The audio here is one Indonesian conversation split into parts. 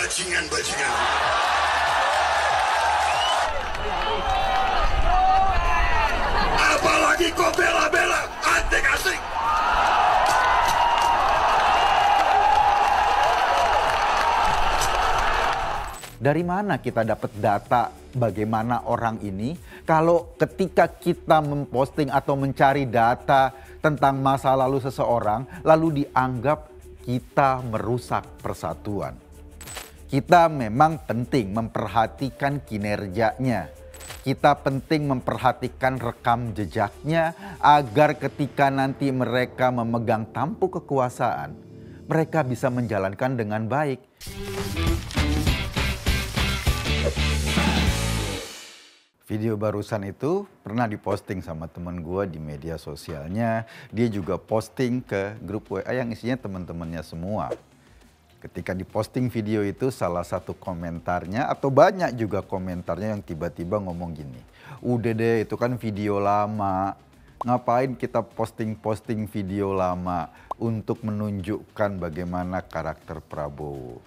bajingan-bajingan. Apalagi kau bela-bela asing-asing. Dari mana kita dapat data bagaimana orang ini? Kalau ketika kita memposting atau mencari data tentang masa lalu seseorang, lalu dianggap kita merusak persatuan. Kita memang penting memperhatikan kinerjanya. Kita penting memperhatikan rekam jejaknya agar ketika nanti mereka memegang tampuk kekuasaan, mereka bisa menjalankan dengan baik. Video barusan itu pernah diposting sama teman gue di media sosialnya. Dia juga posting ke grup WA yang isinya teman-temannya semua. Ketika diposting video itu, salah satu komentarnya atau banyak juga komentarnya yang tiba-tiba ngomong gini. Udah deh, itu kan video lama. Ngapain kita posting-posting video lama untuk menunjukkan bagaimana karakter Prabowo.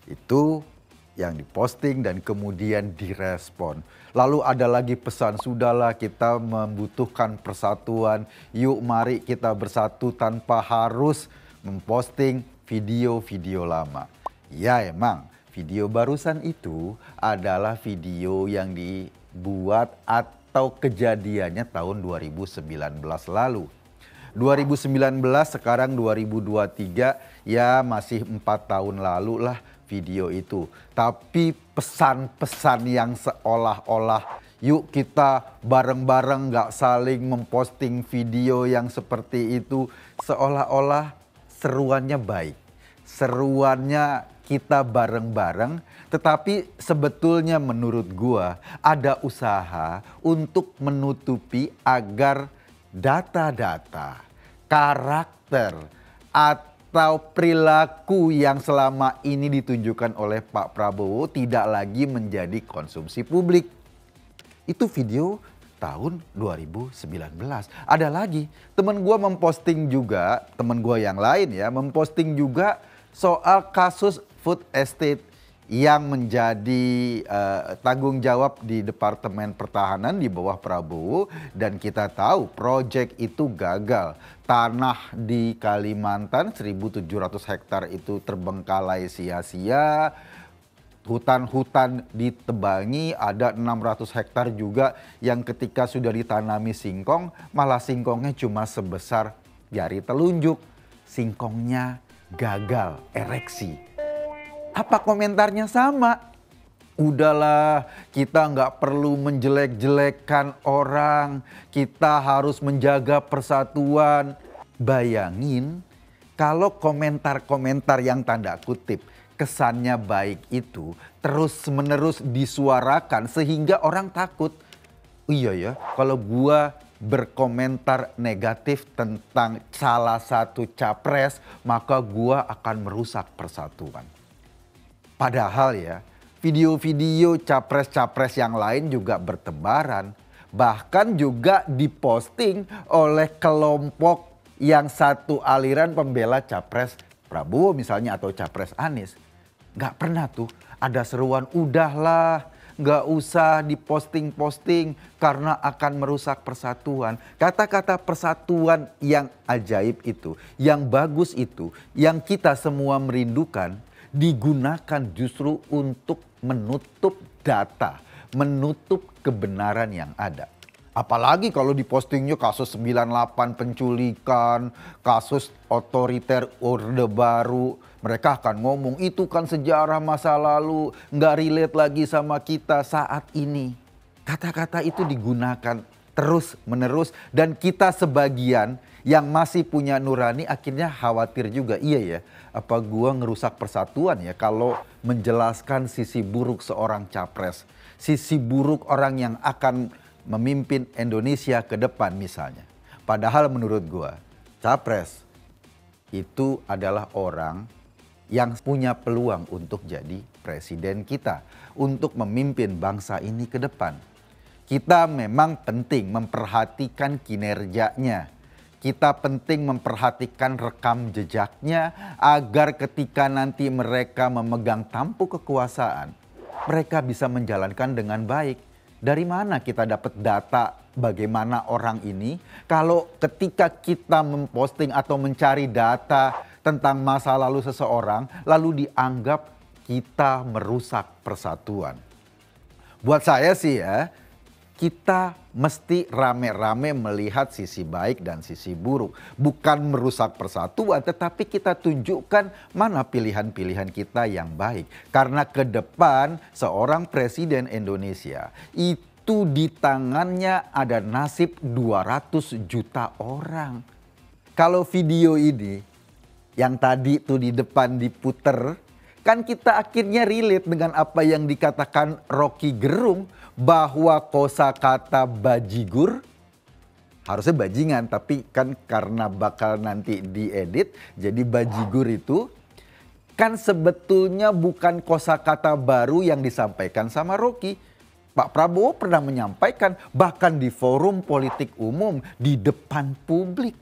Itu yang diposting dan kemudian direspon. Lalu ada lagi pesan, sudahlah kita membutuhkan persatuan, yuk mari kita bersatu tanpa harus memposting video-video lama. Ya emang, video barusan itu adalah video yang dibuat atau kejadiannya tahun 2019 lalu. 2019 sekarang 2023, ya masih 4 tahun lalu lah video itu. Tapi pesan-pesan yang seolah-olah yuk kita bareng-bareng gak saling memposting video yang seperti itu. Seolah-olah seruannya baik. Seruannya kita bareng-bareng. Tetapi sebetulnya menurut gua ada usaha untuk menutupi agar data-data, karakter, atau perilaku yang selama ini ditunjukkan oleh Pak Prabowo tidak lagi menjadi konsumsi publik. Itu video tahun 2019. Ada lagi, teman gue memposting juga, teman gue yang lain ya, memposting juga soal kasus food estate yang menjadi tanggung jawab di Departemen Pertahanan di bawah Prabowo. Dan kita tahu proyek itu gagal. Tanah di Kalimantan 1.700 hektar itu terbengkalai sia-sia. Hutan-hutan ditebangi, ada 600 hektar juga yang ketika sudah ditanami singkong, malah singkongnya cuma sebesar jari telunjuk. Singkongnya gagal ereksi. Apa komentarnya sama? Udahlah, kita nggak perlu menjelek-jelekkan orang. Kita harus menjaga persatuan. Bayangin kalau komentar-komentar yang tanda kutip kesannya baik itu terus-menerus disuarakan sehingga orang takut. Iya ya, kalau gua berkomentar negatif tentang salah satu capres, maka gua akan merusak persatuan. Padahal ya, video-video capres-capres yang lain juga bertebaran. Bahkan juga diposting oleh kelompok yang satu aliran pembela capres Prabowo misalnya atau capres Anies. Gak pernah tuh ada seruan, udahlah gak usah diposting-posting karena akan merusak persatuan. Kata-kata persatuan yang ajaib itu, yang bagus itu, yang kita semua merindukan, digunakan justru untuk menutup data, menutup kebenaran yang ada. Apalagi kalau dipostingnya kasus 98 penculikan, kasus otoriter Orde Baru. Mereka akan ngomong itu kan sejarah masa lalu, nggak relate lagi sama kita saat ini. Kata-kata itu digunakan terus menerus dan kita sebagian yang masih punya nurani akhirnya khawatir juga. Iya ya, apa gua ngerusak persatuan ya kalau menjelaskan sisi buruk seorang capres. Sisi buruk orang yang akan memimpin Indonesia ke depan misalnya. Padahal menurut gua, capres itu adalah orang yang punya peluang untuk jadi presiden kita. Untuk memimpin bangsa ini ke depan. Kita memang penting memperhatikan kinerjanya. Kita penting memperhatikan rekam jejaknya agar ketika nanti mereka memegang tampuk kekuasaan, mereka bisa menjalankan dengan baik. Dari mana kita dapat data bagaimana orang ini? Kalau ketika kita memposting atau mencari data tentang masa lalu seseorang, lalu dianggap kita merusak persatuan. Buat saya sih ya, kita mesti rame-rame melihat sisi baik dan sisi buruk. Bukan merusak persatuan, tetapi kita tunjukkan mana pilihan-pilihan kita yang baik. Karena ke depan seorang presiden Indonesia itu di tangannya ada nasib 200 juta orang. Kalau video ini yang tadi tuh di depan diputer, kan kita akhirnya relate dengan apa yang dikatakan Rocky Gerung, bahwa kosakata bajigur, harusnya bajingan tapi kan karena bakal nanti diedit jadi bajigur itu kan sebetulnya bukan kosakata baru yang disampaikan sama Rocky. Pak Prabowo pernah menyampaikan bahkan di forum politik umum di depan publik.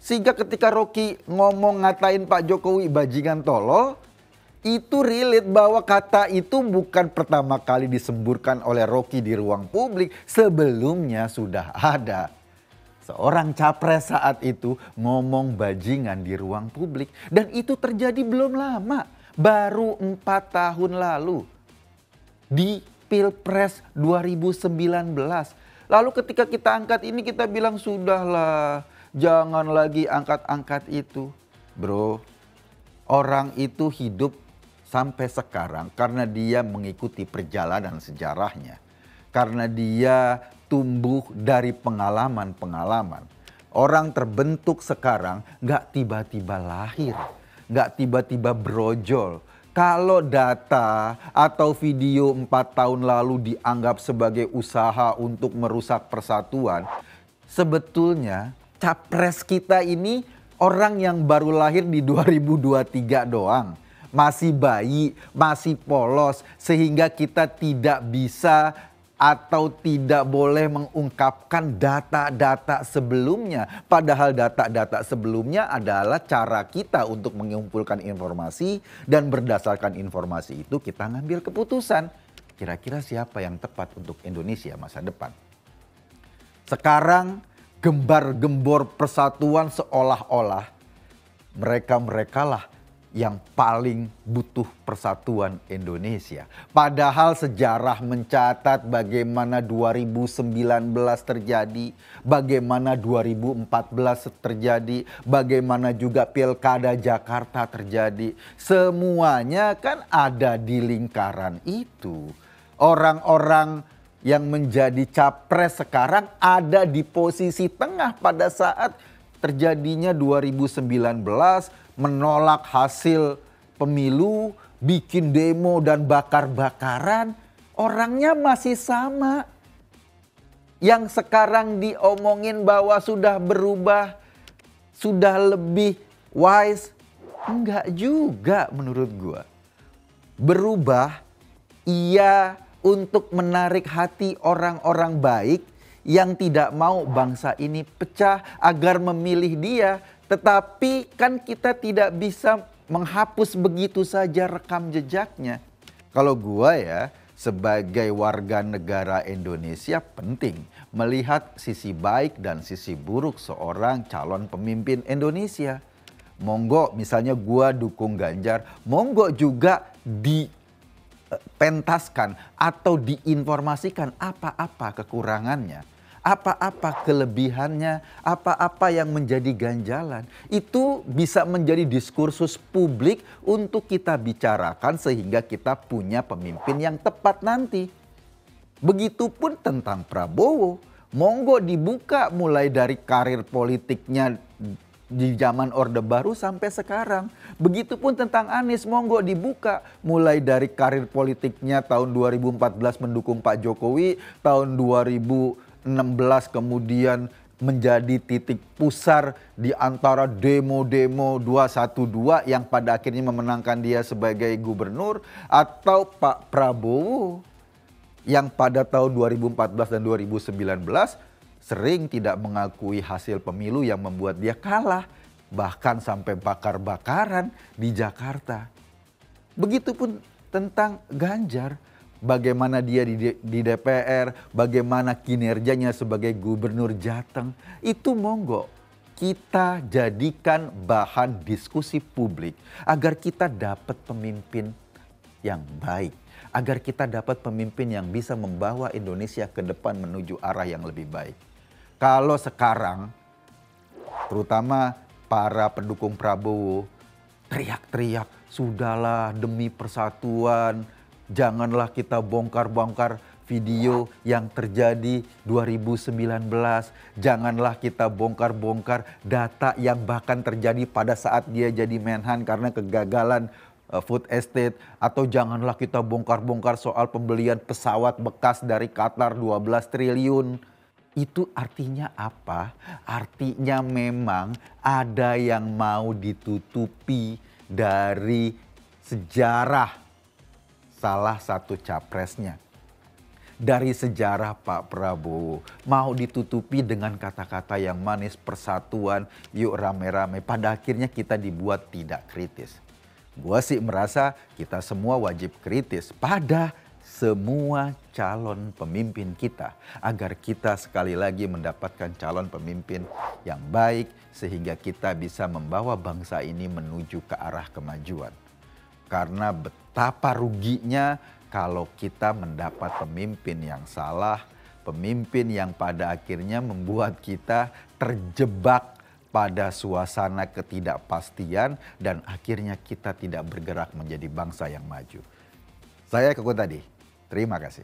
Sehingga ketika Rocky ngomong ngatain Pak Jokowi bajingan tolol, itu relate bahwa kata itu bukan pertama kali disemburkan oleh Rocky di ruang publik. Sebelumnya sudah ada seorang capres saat itu ngomong bajingan di ruang publik. Dan itu terjadi belum lama, baru 4 tahun lalu di Pilpres 2019. Lalu ketika kita angkat ini kita bilang sudahlah, jangan lagi angkat-angkat itu. Bro, orang itu hidup sampai sekarang karena dia mengikuti perjalanan sejarahnya. Karena dia tumbuh dari pengalaman-pengalaman. Orang terbentuk sekarang gak tiba-tiba lahir, gak tiba-tiba brojol. Kalau data atau video 4 tahun lalu dianggap sebagai usaha untuk merusak persatuan, sebetulnya capres kita ini orang yang baru lahir di 2023 doang. Masih bayi, masih polos, sehingga kita tidak bisa atau tidak boleh mengungkapkan data-data sebelumnya. Padahal data-data sebelumnya adalah cara kita untuk mengumpulkan informasi dan berdasarkan informasi itu kita ngambil keputusan. Kira-kira siapa yang tepat untuk Indonesia masa depan. Sekarang gembar-gembor persatuan seolah-olah mereka-mereka lah yang paling butuh persatuan Indonesia. Padahal sejarah mencatat bagaimana 2019 terjadi, bagaimana 2014 terjadi, bagaimana juga Pilkada Jakarta terjadi. Semuanya kan ada di lingkaran itu. Orang-orang yang menjadi capres sekarang ada di posisi tengah pada saat terjadinya 2019, menolak hasil pemilu, bikin demo dan bakar-bakaran, orangnya masih sama. Yang sekarang diomongin bahwa sudah berubah, sudah lebih wise, enggak juga menurut gua. Berubah iya untuk menarik hati orang-orang baik yang tidak mau bangsa ini pecah agar memilih dia. Tetapi kan kita tidak bisa menghapus begitu saja rekam jejaknya. Kalau gua ya sebagai warga negara Indonesia penting melihat sisi baik dan sisi buruk seorang calon pemimpin Indonesia. Monggo misalnya gua dukung Ganjar, monggo juga dipentaskan atau diinformasikan apa-apa kekurangannya. Apa-apa kelebihannya, apa-apa yang menjadi ganjalan. Itu bisa menjadi diskursus publik untuk kita bicarakan sehingga kita punya pemimpin yang tepat nanti. Begitupun tentang Prabowo. Monggo dibuka mulai dari karir politiknya di zaman Orde Baru sampai sekarang. Begitupun tentang Anies, monggo dibuka mulai dari karir politiknya tahun 2014 mendukung Pak Jokowi, tahun 2016 kemudian menjadi titik pusar di antara demo-demo 212 yang pada akhirnya memenangkan dia sebagai gubernur, atau Pak Prabowo yang pada tahun 2014 dan 2019 sering tidak mengakui hasil pemilu yang membuat dia kalah. Bahkan sampai bakar-bakaran di Jakarta. Begitupun tentang Ganjar. Bagaimana dia di DPR, bagaimana kinerjanya sebagai gubernur Jateng. Itu monggo kita jadikan bahan diskusi publik agar kita dapat pemimpin yang baik. Agar kita dapat pemimpin yang bisa membawa Indonesia ke depan menuju arah yang lebih baik. Kalau sekarang, terutama para pendukung Prabowo, teriak-teriak, sudahlah demi persatuan, janganlah kita bongkar-bongkar video yang terjadi 2019. Janganlah kita bongkar-bongkar data yang bahkan terjadi pada saat dia jadi Menhan karena kegagalan food estate. Atau janganlah kita bongkar-bongkar soal pembelian pesawat bekas dari Qatar 12 triliun. Itu artinya apa? Artinya memang ada yang mau ditutupi dari sejarah salah satu capresnya. Dari sejarah Pak Prabowo mau ditutupi dengan kata-kata yang manis, persatuan, yuk rame-rame. Pada akhirnya kita dibuat tidak kritis. Gua sih merasa kita semua wajib kritis pada semua calon pemimpin kita. Agar kita sekali lagi mendapatkan calon pemimpin yang baik. Sehingga kita bisa membawa bangsa ini menuju ke arah kemajuan. Karena betapa ruginya kalau kita mendapat pemimpin yang salah. Pemimpin yang pada akhirnya membuat kita terjebak pada suasana ketidakpastian. Dan akhirnya kita tidak bergerak menjadi bangsa yang maju. Saya Koko tadi. Terima kasih.